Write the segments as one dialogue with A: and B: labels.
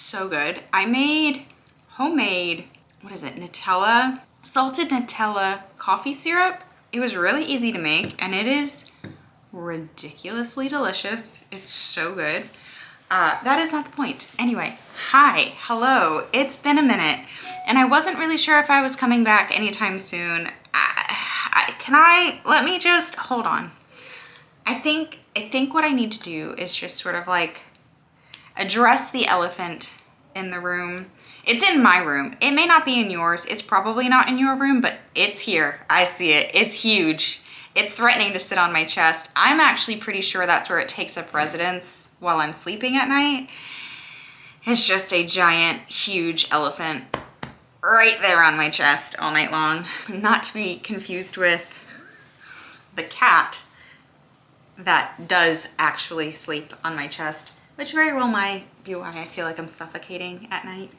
A: so good. I made homemade, what is it, Nutella, salted Nutella coffee syrup. It was really easy to make and it is ridiculously delicious. It's so good. That is not the point. Anyway, hi, hello. It's been a minute and I wasn't really sure if I was coming back anytime soon. Let me just, hold on. I think what I need to do is just sort of like address the elephant in the room. It's in my room. It may not be in yours. It's probably not in your room, but it's here. I see it. It's huge. It's threatening to sit on my chest. I'm actually pretty sure that's where it takes up residence while I'm sleeping at night. It's just a giant, huge elephant right there on my chest all night long. Not to be confused with the cat that does actually sleep on my chest, which very well might be why I feel like I'm suffocating at night.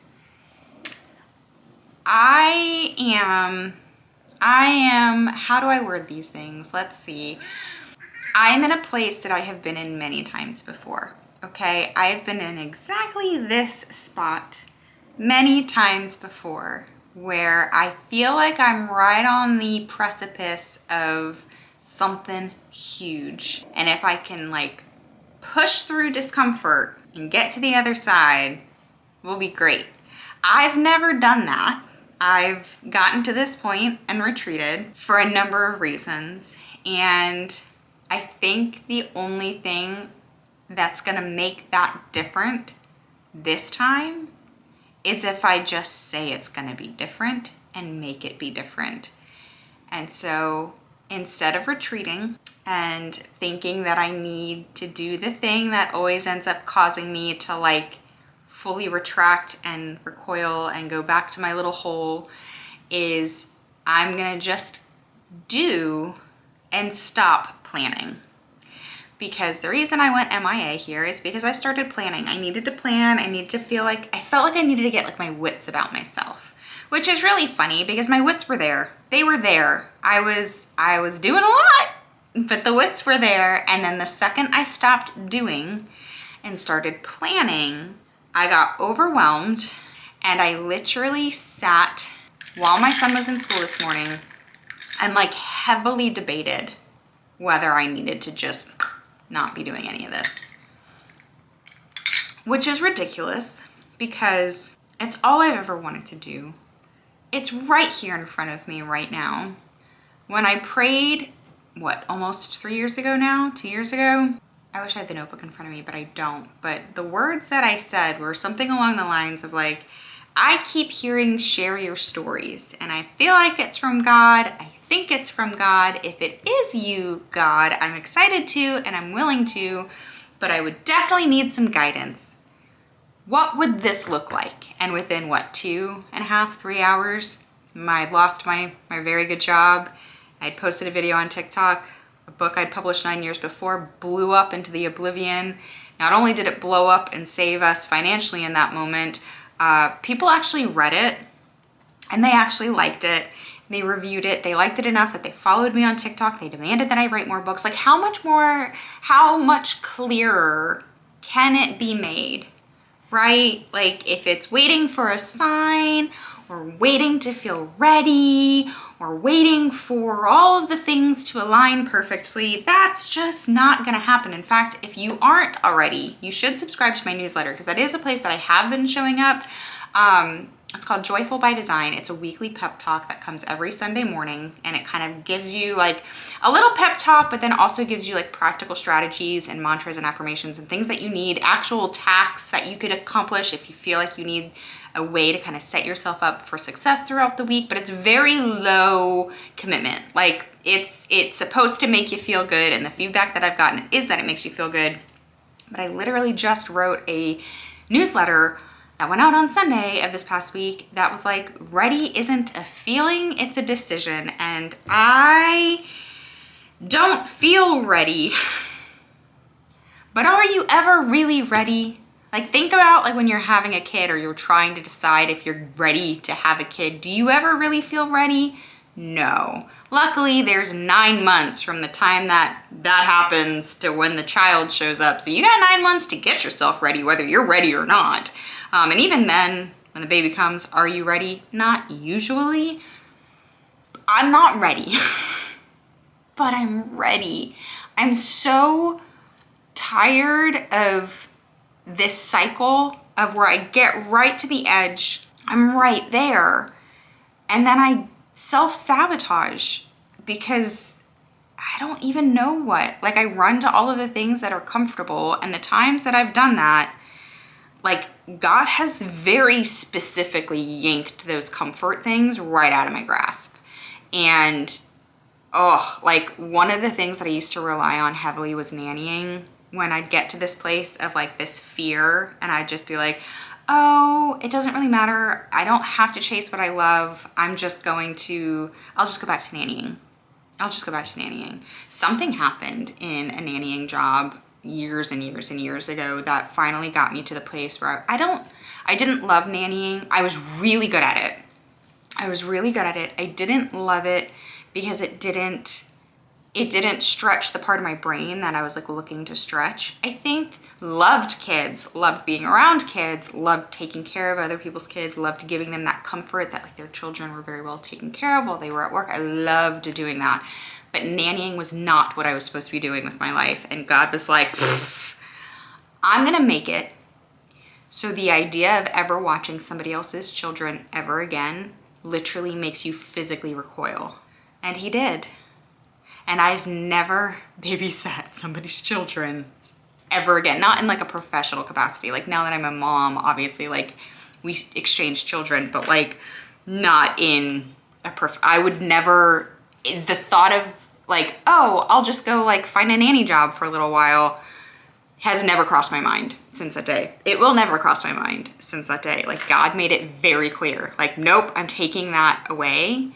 A: I am, how do I word these things? Let's see. I am in a place that I have been in many times before, okay? I have been in exactly this spot many times before where I feel like I'm right on the precipice of something huge. And if I can like push through discomfort and get to the other side, will be great. I've never done that. I've gotten to this point and retreated for a number of reasons. And I think the only thing that's gonna make that different this time is if I just say it's gonna be different and make it be different. And so instead of retreating and thinking that I need to do the thing that always ends up causing me to like fully retract and recoil and go back to my little hole, is I'm gonna just do and stop planning. Because the reason I went MIA here is because I started planning. I needed to plan, I needed to feel like, I felt like I needed to get like my wits about myself, which is really funny because my wits were there. They were there. I was doing a lot, but the wits were there. And then the second I stopped doing and started planning, I got overwhelmed and I literally sat while my son was in school this morning and like heavily debated whether I needed to just not be doing any of this. Which is ridiculous because it's all I've ever wanted to do. It's right here in front of me right now. When I prayed, what, almost 3 years ago now, 2 years ago? I wish I had the notebook in front of me, but I don't. But the words that I said were something along the lines of like, I keep hearing share your stories and I feel like it's from God. I think it's from God. If it is you, God, I'm excited to and I'm willing to, but I would definitely need some guidance. What would this look like? And within what, 2.5, 3 hours, I lost my very good job. I'd posted a video on TikTok. A book I'd published 9 years before blew up into the oblivion. Not only did it blow up and save us financially in that moment, people actually read it and they actually liked it. They reviewed it. They liked it enough that they followed me on TikTok. They demanded that I write more books. Like how much clearer can it be made, right? Like if it's waiting for a sign or waiting to feel ready or waiting for all of the things to align perfectly, that's just not gonna happen. In fact, if you aren't already, you should subscribe to my newsletter because that is a place that I have been showing up. It's called Joyful by Design. It's a weekly pep talk that comes every Sunday morning and it kind of gives you like a little pep talk, but then also gives you like practical strategies and mantras and affirmations and things that you need, actual tasks that you could accomplish if you feel like you need a way to kind of set yourself up for success throughout the week, but it's very low commitment. Like it's supposed to make you feel good and the feedback that I've gotten is that it makes you feel good. But I literally just wrote a newsletter that went out on Sunday of this past week that was like, ready isn't a feeling, it's a decision. And I don't feel ready. But are you ever really ready? Like think about like when you're having a kid or you're trying to decide if you're ready to have a kid. Do you ever really feel ready? No. Luckily, there's 9 months from the time that happens to when the child shows up. So you got 9 months to get yourself ready, whether you're ready or not. And even then, when the baby comes, are you ready? Not usually. I'm not ready, but I'm ready. I'm so tired of this cycle of where I get right to the edge, I'm right there, and then I self-sabotage because I don't even know what. Like, I run to all of the things that are comfortable, and the times that I've done that, like, God has very specifically yanked those comfort things right out of my grasp. And like, one of the things that I used to rely on heavily was nannying. When I'd get to this place of like this fear, and I'd just be like, oh, it doesn't really matter. I don't have to chase what I love. I'll just go back to nannying. I'll just go back to nannying. Something happened in a nannying job years and years and years ago that finally got me to the place where I didn't love nannying. I was really good at it. I didn't love it because it didn't stretch the part of my brain that I was like looking to stretch. I think loved kids, loved being around kids, loved taking care of other people's kids, loved giving them that comfort that like their children were very well taken care of while they were at work. I loved doing that. But nannying was not what I was supposed to be doing with my life. And God was like, I'm gonna make it so the idea of ever watching somebody else's children ever again literally makes you physically recoil. And he did. And I've never babysat somebody's children ever again. Not in like a professional capacity. Like, now that I'm a mom, obviously, like, we exchange children, but like not in a I would never, the thought of like, oh, I'll just go like find a nanny job for a little while has never crossed my mind since that day. It will never cross my mind since that day. Like, God made it very clear. Like, nope, I'm taking that away.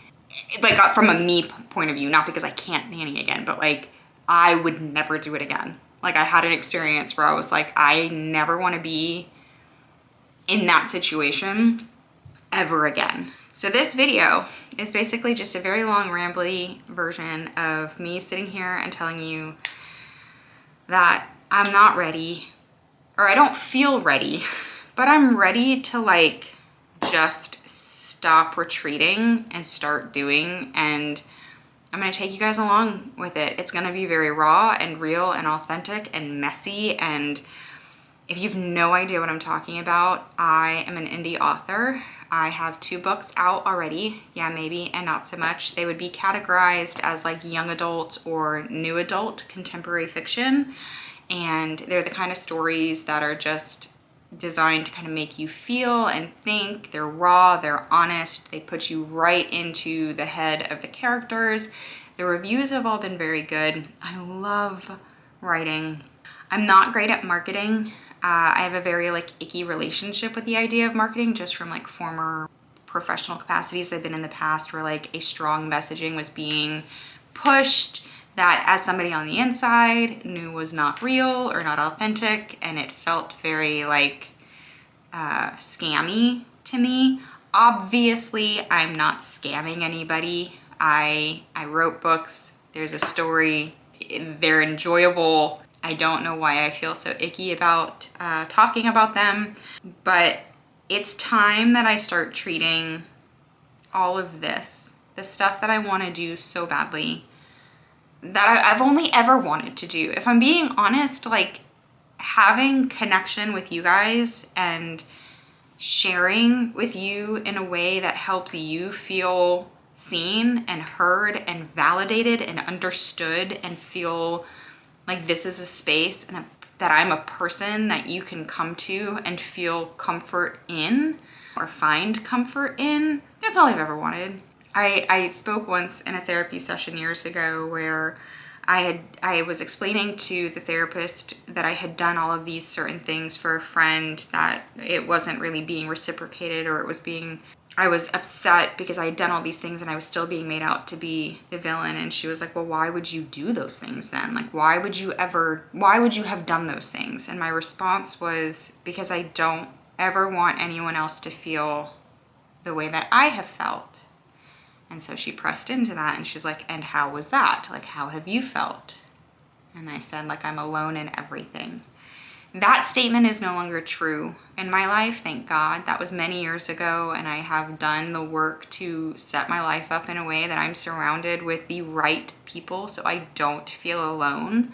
A: Like, from a me point of view, not because I can't nanny again, but like, I would never do it again. Like, I had an experience where I was like, I never want to be in that situation ever again. So this video is basically just a very long rambly version of me sitting here and telling you that I'm not ready, or I don't feel ready, but I'm ready to like just stop retreating and start doing. And I'm gonna take you guys along with it. It's gonna be very raw and real and authentic and messy. And if you've no idea what I'm talking about, I am an indie author. I have 2 books out already. Yeah, maybe, and not so much. They would be categorized as like young adult or new adult contemporary fiction. And they're the kind of stories that are just designed to kind of make you feel and think. They're raw, they're honest, they put you right into the head of the characters. The reviews have all been very good. I love writing. I'm not great at marketing. I have a very like icky relationship with the idea of marketing, just from like former professional capacities I've been in the past, where like a strong messaging was being pushed that as somebody on the inside knew was not real or not authentic, and it felt very like scammy to me. Obviously, I'm not scamming anybody. I wrote books. There's a story. They're enjoyable. I don't know why I feel so icky about talking about them, but it's time that I start treating all of this, the stuff that I want to do so badly, that I've only ever wanted to do. If I'm being honest, like, having connection with you guys and sharing with you in a way that helps you feel seen and heard and validated and understood, and feel like this is a space and that I'm a person that you can come to and feel comfort in, or find comfort in. That's all I've ever wanted. I spoke once in a therapy session years ago where I was explaining to the therapist that I had done all of these certain things for a friend, that it wasn't really being reciprocated, or I was upset because I had done all these things and I was still being made out to be the villain. And she was like, well, why would you do those things then? Like, why would you have done those things? And my response was, because I don't ever want anyone else to feel the way that I have felt. And so she pressed into that, and she's like, and how was that? Like, how have you felt? And I said, like, I'm alone in everything. That statement is no longer true in my life, thank God. That was many years ago, and I have done the work to set my life up in a way that I'm surrounded with the right people so I don't feel alone.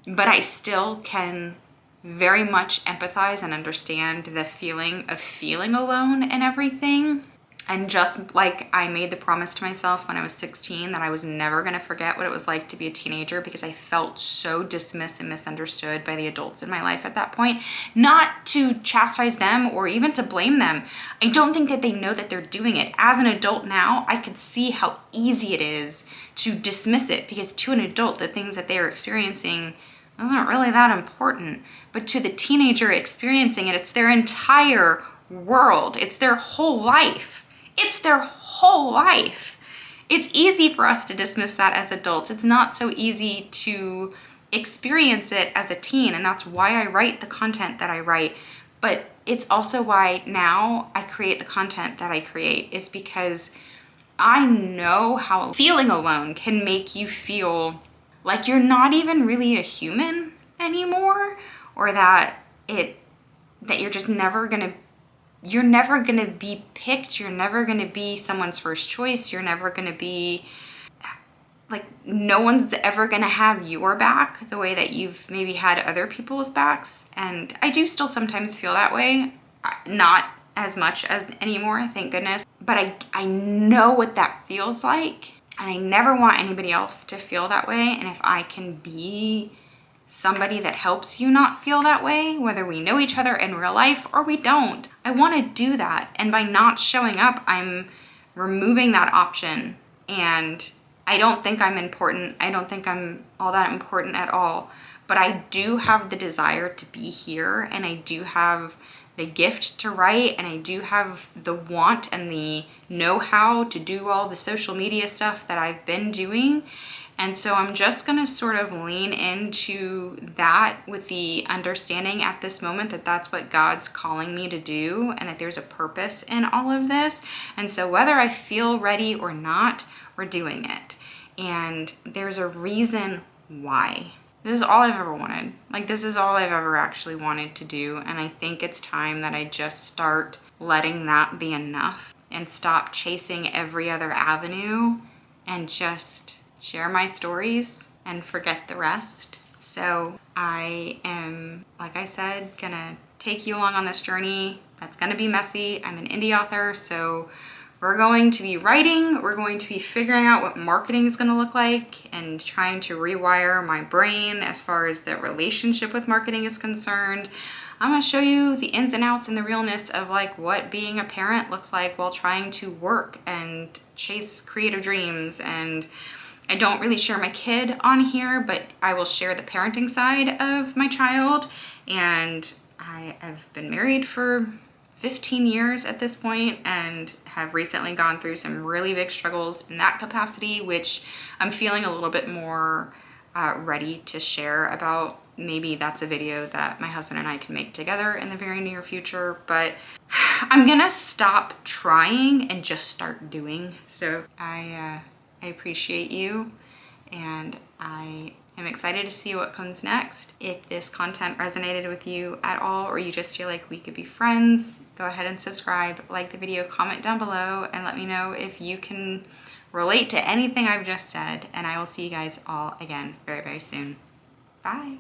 A: But I still can very much empathize and understand the feeling of feeling alone and everything. And just like I made the promise to myself when I was 16 that I was never gonna forget what it was like to be a teenager, because I felt so dismissed and misunderstood by the adults in my life at that point. Not to chastise them or even to blame them. I don't think that they know that they're doing it. As an adult now, I could see how easy it is to dismiss it, because to an adult, the things that they are experiencing wasn't really that important. But to the teenager experiencing it, it's their entire world. It's their whole life. It's their whole life. It's easy for us to dismiss that as adults. It's not so easy to experience it as a teen, and that's why I write the content that I write. But it's also why now I create the content that I create, is because I know how feeling alone can make you feel like you're not even really a human anymore, or that you're just never gonna be picked. You're never gonna be someone's first choice. You're never gonna be, like, no one's ever gonna have your back the way that you've maybe had other people's backs. And I do still sometimes feel that way, not as much as anymore, thank goodness. But I know what that feels like, and I never want anybody else to feel that way. And if I can be somebody that helps you not feel that way, whether we know each other in real life or we don't, I want to do that. And by not showing up, I'm removing that option. And I don't think I'm important. I don't think I'm all that important at all. But I do have the desire to be here, and I do have the gift to write, and I do have the want and the know-how to do all the social media stuff that I've been doing. And so I'm just gonna sort of lean into that with the understanding at this moment that that's what God's calling me to do, and that there's a purpose in all of this. And so whether I feel ready or not, we're doing it. And there's a reason why. This is all I've ever wanted. Like, this is all I've ever actually wanted to do. And I think it's time that I just start letting that be enough and stop chasing every other avenue and just share my stories and forget the rest. So I am, like I said, gonna take you along on this journey. That's gonna be messy. I'm an indie author, so we're going to be writing, we're going to be figuring out what marketing is gonna look like, and trying to rewire my brain as far as the relationship with marketing is concerned. I'm gonna show you the ins and outs and the realness of like what being a parent looks like while trying to work and chase creative dreams. And I don't really share my kid on here, but I will share the parenting side of my child. And I have been married for 15 years at this point, and have recently gone through some really big struggles in that capacity, which I'm feeling a little bit more ready to share about. Maybe that's a video that my husband and I can make together in the very near future, but I'm gonna stop trying and just start doing. So I appreciate you, and I am excited to see what comes next. If this content resonated with you at all, or you just feel like we could be friends, go ahead and subscribe, like the video, comment down below, and let me know if you can relate to anything I've just said. And I will see you guys all again very, very soon. Bye.